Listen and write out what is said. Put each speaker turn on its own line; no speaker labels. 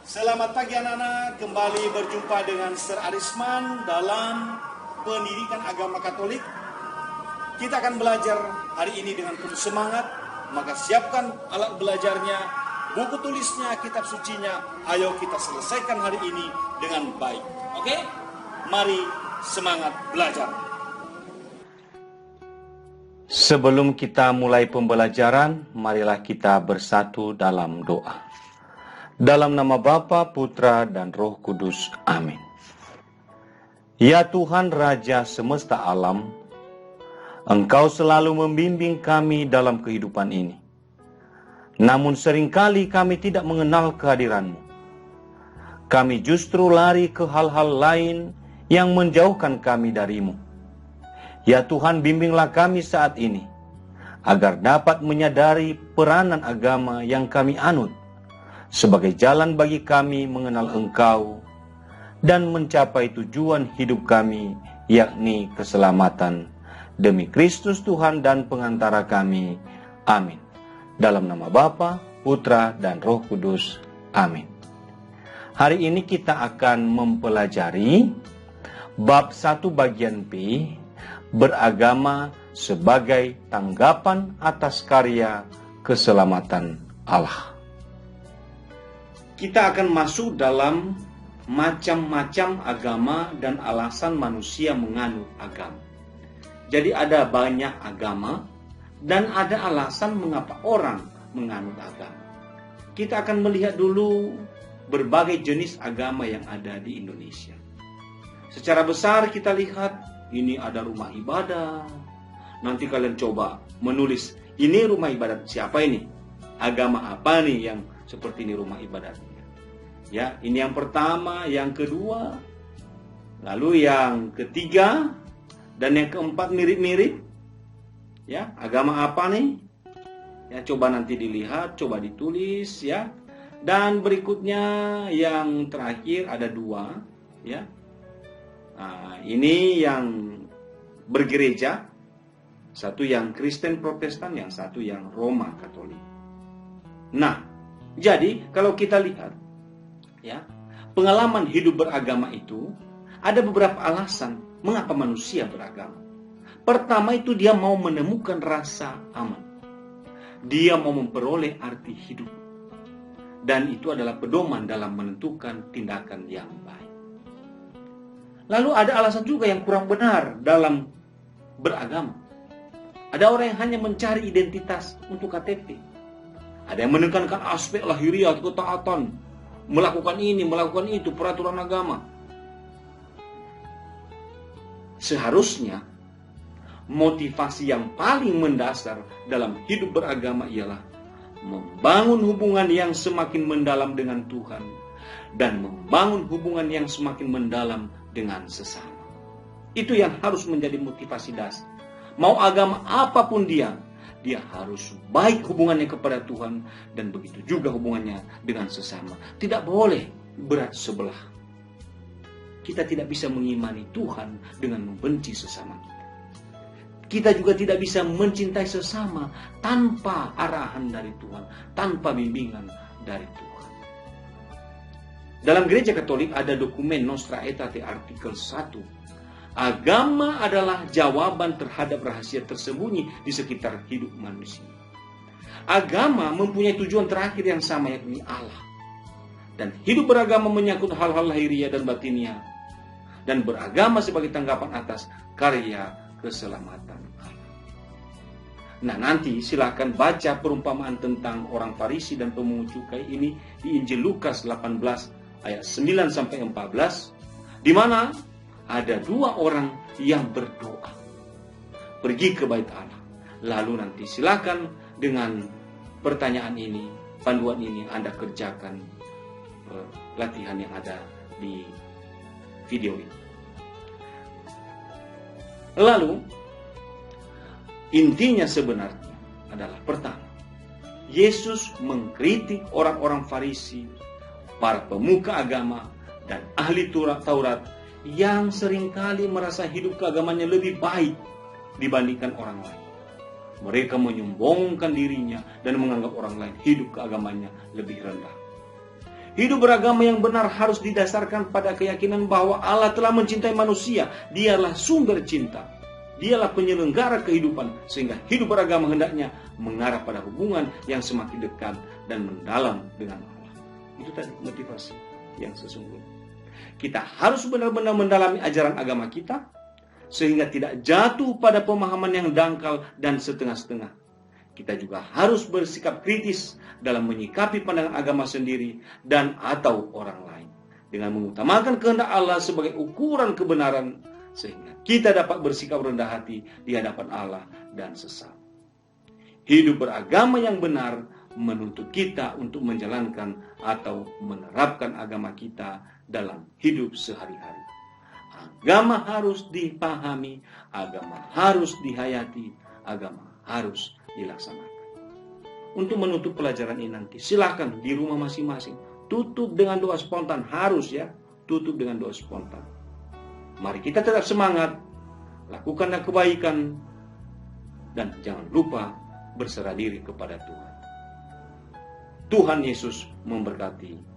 Selamat pagi anak-anak, kembali berjumpa dengan Sir Arisman dalam pendidikan agama Katolik. Kita akan belajar hari ini dengan penuh semangat, maka siapkan alat belajarnya, buku tulisnya, kitab sucinya. Ayo kita selesaikan hari ini dengan baik. Oke? Mari semangat belajar.
Sebelum kita mulai pembelajaran, marilah kita bersatu dalam doa. Dalam nama Bapa, Putra, dan Roh Kudus. Amin. Ya Tuhan Raja semesta alam, Engkau selalu membimbing kami dalam kehidupan ini. Namun seringkali kami tidak mengenal kehadiran-Mu. Kami justru lari ke hal-hal lain yang menjauhkan kami dari-Mu. Ya Tuhan, bimbinglah kami saat ini, agar dapat menyadari peranan agama yang kami anut, sebagai jalan bagi kami mengenal Engkau dan mencapai tujuan hidup kami, yakni keselamatan. Demi Kristus Tuhan dan pengantara kami. Amin. Dalam nama Bapa, Putra, dan Roh Kudus. Amin. Hari ini kita akan mempelajari bab 1 bagian B, beragama sebagai tanggapan atas karya keselamatan Allah. Kita akan masuk dalam macam-macam agama dan alasan manusia menganut agama. Jadi ada banyak agama dan ada alasan mengapa orang menganut agama. Kita akan melihat dulu berbagai jenis agama yang ada di Indonesia. Secara besar kita lihat ini ada rumah ibadah. Nanti kalian coba menulis, ini rumah ibadat siapa ini? Agama apa nih yang seperti ini rumah ibadatnya? Ya, ini yang pertama, yang kedua, lalu yang ketiga, dan yang keempat mirip-mirip. Ya, agama apa nih? Ya, coba nanti dilihat, coba ditulis ya. Dan berikutnya yang terakhir ada 2, ya. Nah, ini yang bergereja, satu yang Kristen Protestan, yang satu yang Roma Katolik. Nah, jadi kalau kita lihat, ya, pengalaman hidup beragama itu ada beberapa alasan mengapa manusia beragama. Pertama itu dia mau menemukan rasa aman. Dia mau memperoleh arti hidup. Dan itu adalah pedoman dalam menentukan tindakan yang baik. Lalu ada alasan juga yang kurang benar dalam beragama. Ada orang yang hanya mencari identitas untuk KTP. Ada yang menekankan aspek lahiriah, ketaatan, melakukan ini, melakukan itu, peraturan agama. Seharusnya motivasi yang paling mendasar dalam hidup beragama ialah membangun hubungan yang semakin mendalam dengan Tuhan dan membangun hubungan yang semakin mendalam dengan sesama. Itu yang harus menjadi motivasi dasar. Mau agama apapun dia harus baik hubungannya kepada Tuhan dan begitu juga hubungannya dengan sesama. Tidak boleh berat sebelah. Kita tidak bisa mengimani Tuhan dengan membenci sesama kita. Kita juga tidak bisa mencintai sesama tanpa arahan dari Tuhan, tanpa bimbingan dari Tuhan. Dalam gereja Katolik ada dokumen Nostra Aetate artikel 1. Agama adalah jawaban terhadap rahasia tersembunyi di sekitar hidup manusia. Agama mempunyai tujuan terakhir yang sama, yakni Allah. Dan hidup beragama menyangkut hal-hal lahiriah dan batiniah. Dan beragama sebagai tanggapan atas karya keselamatan Allah. Nah, nanti silakan baca perumpamaan tentang orang Farisi dan pemungut cukai ini di Injil Lukas 18 ayat 9 sampai 14, di mana ada 2 orang yang berdoa pergi ke bait Allah. Lalu nanti silakan dengan pertanyaan ini, panduan ini Anda kerjakan latihan yang ada di video ini. Lalu intinya sebenarnya adalah pertama, Yesus mengkritik orang-orang Farisi, para pemuka agama dan ahli Taurat yang seringkali merasa hidup keagamannya lebih baik dibandingkan orang lain. Mereka menyombongkan dirinya dan menganggap orang lain hidup keagamannya lebih rendah. Hidup beragama yang benar harus didasarkan pada keyakinan bahwa Allah telah mencintai manusia. Dialah sumber cinta. Dialah penyelenggara kehidupan, sehingga hidup beragama hendaknya mengarah pada hubungan yang semakin dekat dan mendalam dengan Allah. Itu tadi motivasi yang sesungguhnya. Kita harus benar-benar mendalami ajaran agama kita, sehingga tidak jatuh pada pemahaman yang dangkal dan setengah-setengah. Kita juga harus bersikap kritis dalam menyikapi pandangan agama sendiri dan atau orang lain, dengan mengutamakan kehendak Allah sebagai ukuran kebenaran, sehingga kita dapat bersikap rendah hati di hadapan Allah dan sesama. Hidup beragama yang benar menuntut kita untuk menjalankan atau menerapkan agama kita dalam hidup sehari-hari. Agama harus dipahami, agama harus dihayati, agama harus dilaksanakan. Untuk menutup pelajaran ini nanti, silakan di rumah masing-masing tutup dengan doa spontan, harus ya, tutup dengan doa spontan. Mari kita tetap semangat, lakukanlah kebaikan, dan jangan lupa berserah diri kepada Tuhan. Tuhan Yesus memberkati.